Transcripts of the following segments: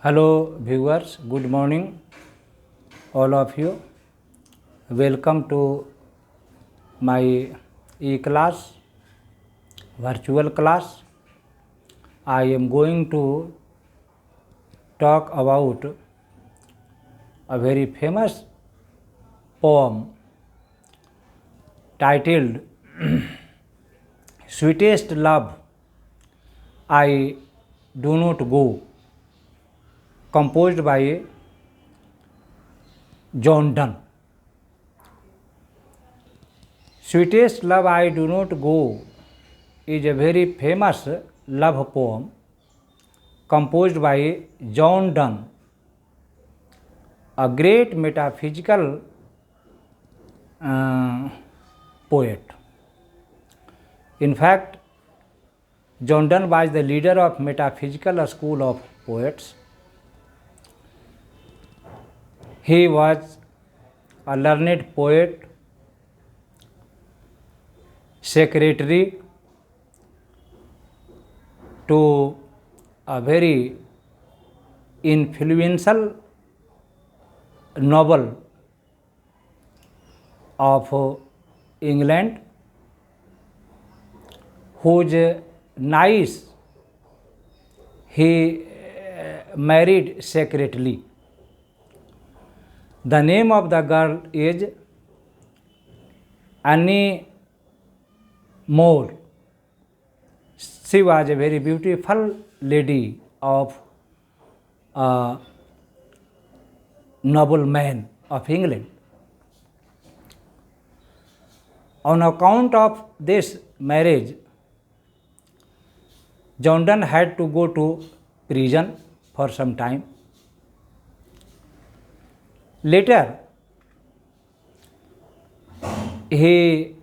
Hello viewers, good morning all of you. Welcome to my e-class, virtual class. I am going to talk about a very famous poem titled Sweetest Love I Do Not Go, composed by John Donne. Sweetest Love I Do Not Go is a very famous love poem composed by John Donne, a great metaphysical poet. In fact, John Donne was the leader of metaphysical school of poets. He was a learned poet, secretary to a very influential novel of England, whose niece he married secretly. The name of the girl is Annie More. She was a very beautiful lady of a nobleman of England. On account of this marriage, John Donne had to go to prison for some time. Later, he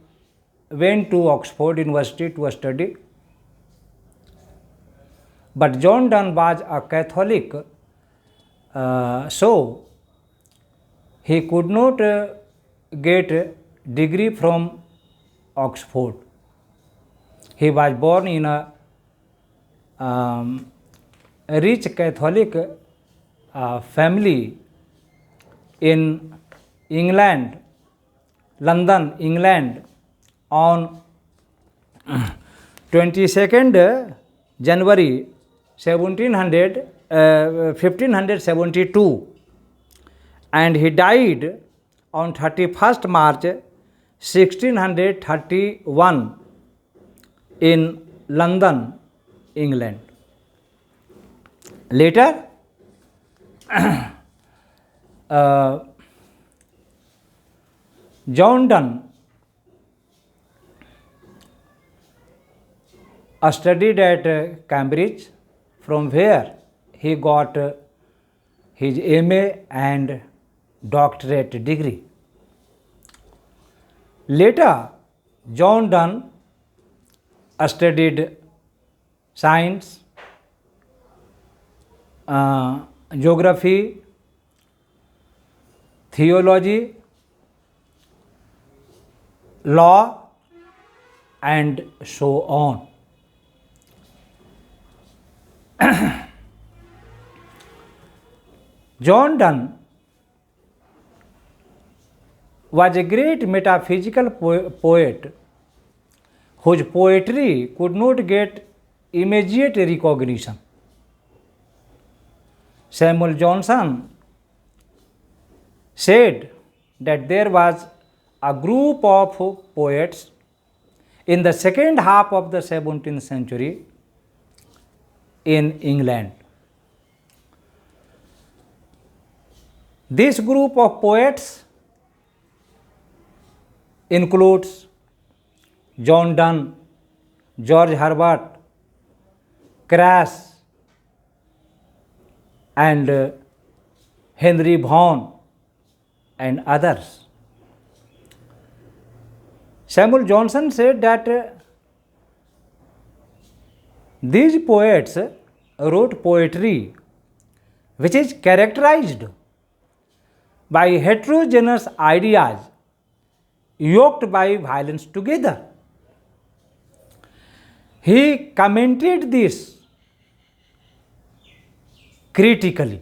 went to Oxford University to study. But John Donne was a Catholic, so he could not get degree from Oxford. He was born in a rich Catholic family in England, London, England, on 22nd January 1572, and he died on 31st March 1631 in London, England. Later, John Donne studied at Cambridge, from where he got his MA and doctorate degree. Later, John Donne studied science, geography, theology, law, and so on. John Donne was a great metaphysical poet whose poetry could not get immediate recognition. Samuel Johnson said that there was a group of poets in the second half of the 17th century in England. This group of poets includes John Donne, George Herbert, Crass, and Henry Vaughan, and others. Samuel Johnson said that these poets wrote poetry which is characterized by heterogeneous ideas yoked by violence together. He commented this critically.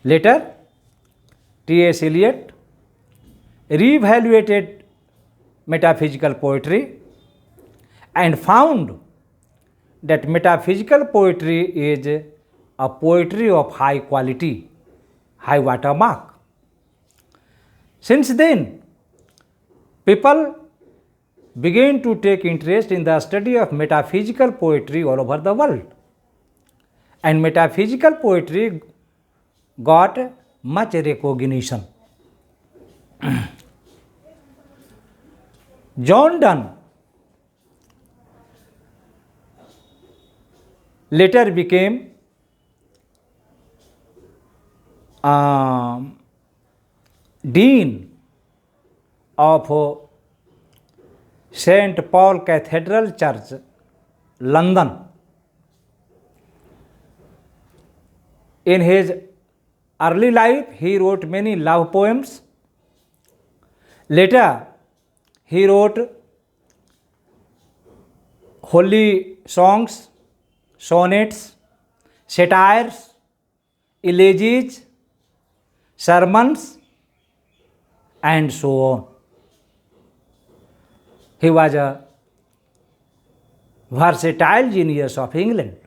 Later, T.S. Eliot reevaluated metaphysical poetry and found that metaphysical poetry is a poetry of high quality, high watermark. Since then, people began to take interest in the study of metaphysical poetry all over the world, and metaphysical poetry got much recognition. John Donne later became Dean of St. Paul Cathedral Church, London. In his early life, he wrote many love poems. Later, he wrote holy songs, sonnets, satires, elegies, sermons, and so on. He was a versatile genius of England.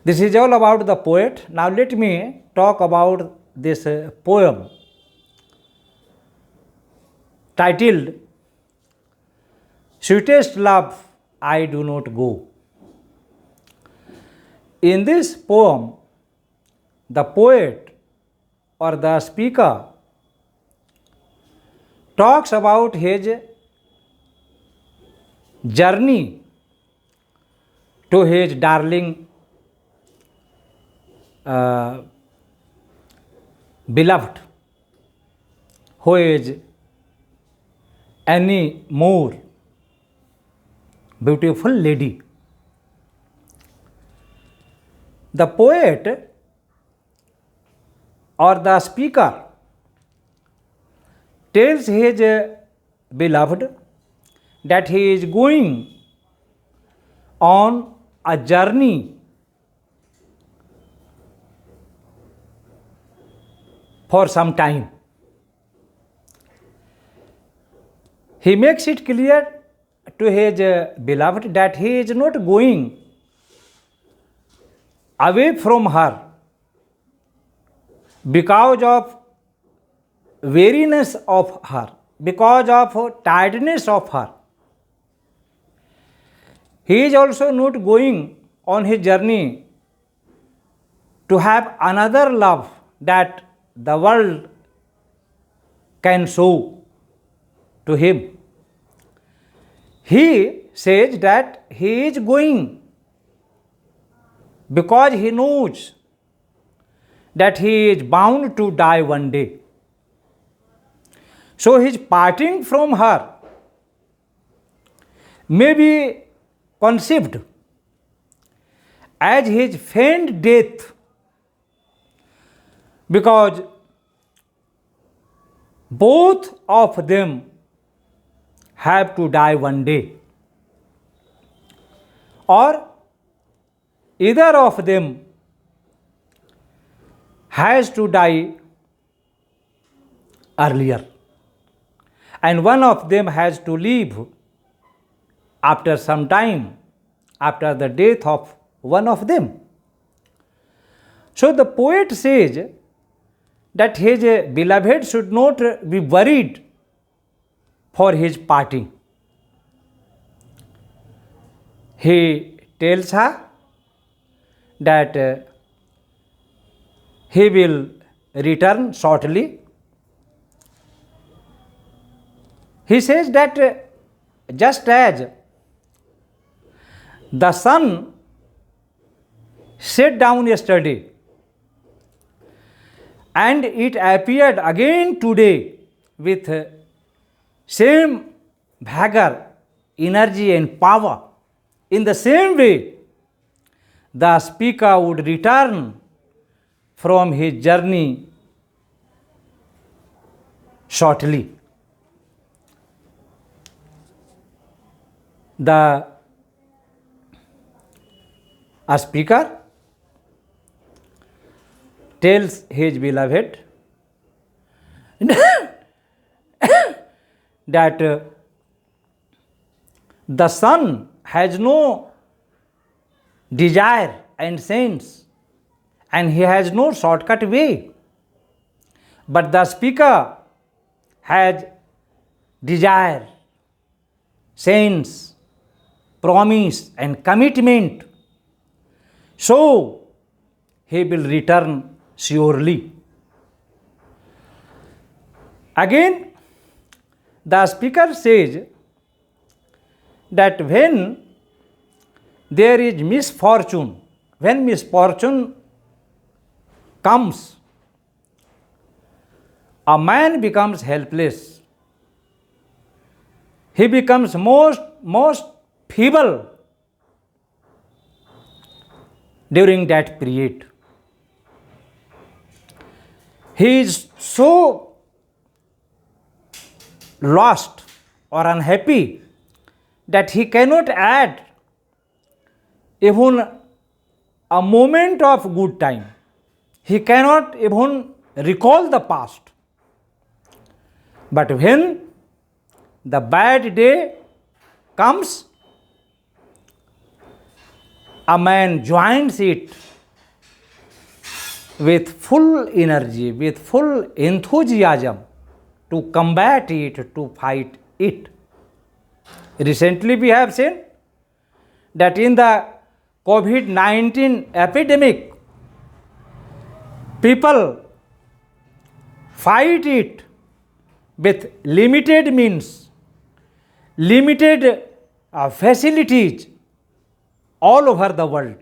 This is all about the poet. Now let me talk about this poem titled Sweetest Love I Do Not Go. In this poem, the poet or the speaker talks about his journey to his darling beloved, who is Annie Moore, beautiful lady. The poet or the speaker tells his beloved that he is going on a journey for some time. He makes it clear to his beloved that he is not going away from her because of weariness of her, because of tiredness of her. He is also not going on his journey to have another love that the world can show to him. He says that he is going because he knows that he is bound to die one day. So his parting from her may be conceived as his feigned death, because both of them have to die one day, or either of them has to die earlier, and one of them has to leave after some time, after the death of one of them. So the poet says that his beloved should not be worried for his parting. He tells her that he will return shortly. He says that just as the sun set down yesterday and it appeared again today with same vigor, energy and power, in the same way the speaker would return from his journey shortly. The A speaker tells his beloved that the sun has no desire and sense, and he has no shortcut way, but the speaker has desire, sense, promise and commitment, so he will return surely. Again, the speaker says that when there is misfortune, when misfortune comes, a man becomes helpless. He becomes most feeble during that period. He is so lost or unhappy that he cannot add even a moment of good time. He cannot even recall the past. But when the bad day comes, a man joins it with full energy, with full enthusiasm to combat it, to fight it. Recently we have seen that in the COVID-19 epidemic, people fight it with limited means, limited facilities all over the world.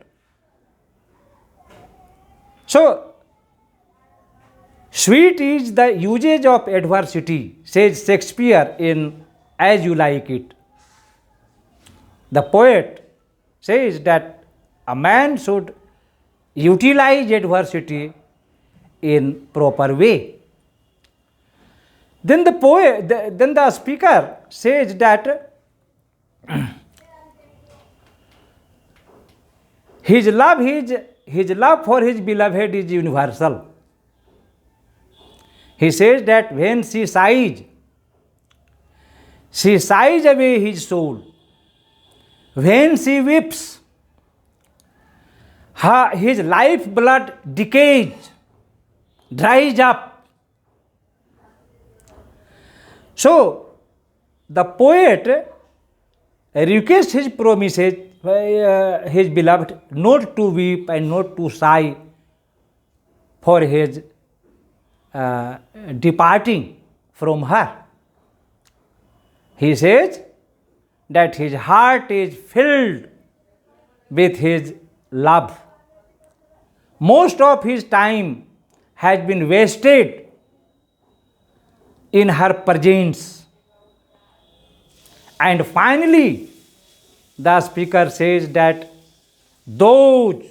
So, sweet is the usage of adversity, says Shakespeare in As You Like It. The poet says that a man should utilize adversity in proper way. Then the speaker says that his love for his beloved is universal. He says that when she sighs away his soul. When she weeps, his lifeblood decays, dries up. So, the poet requests his promises, his beloved, not to weep and not to sigh for his departing from her. He says that his heart is filled with his love. Most of his time has been wasted in her presence. And finally, the speaker says that those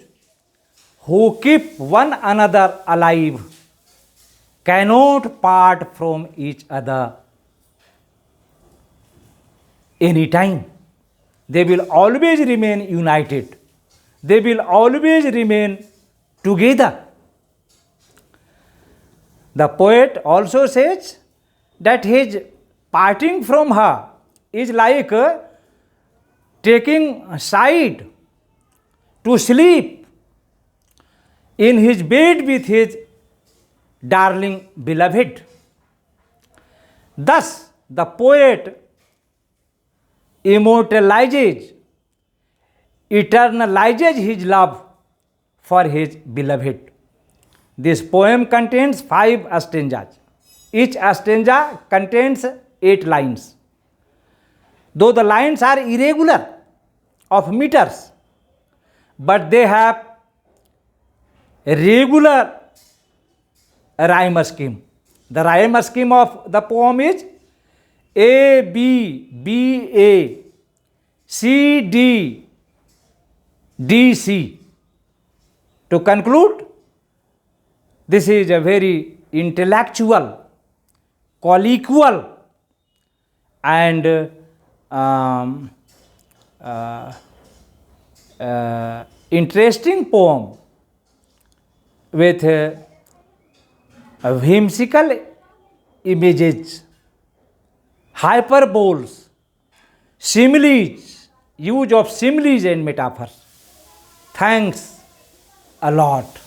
who keep one another alive cannot part from each other anytime. They will always remain united. They will always remain together. The poet also says that his parting from her is like taking side to sleep in his bed with his darling beloved. Thus, the poet immortalizes, eternalizes his love for his beloved. This poem contains 5 stanzas. Each stanza contains 8 lines. Though the lines are irregular of meters, but they have a regular rhyme scheme. The rhyme scheme of the poem is A, B, B, A, C, D, D, C. To conclude, this is a very intellectual, colloquial and interesting poem with whimsical images, hyperboles, similes, use of similes and metaphors. Thanks a lot.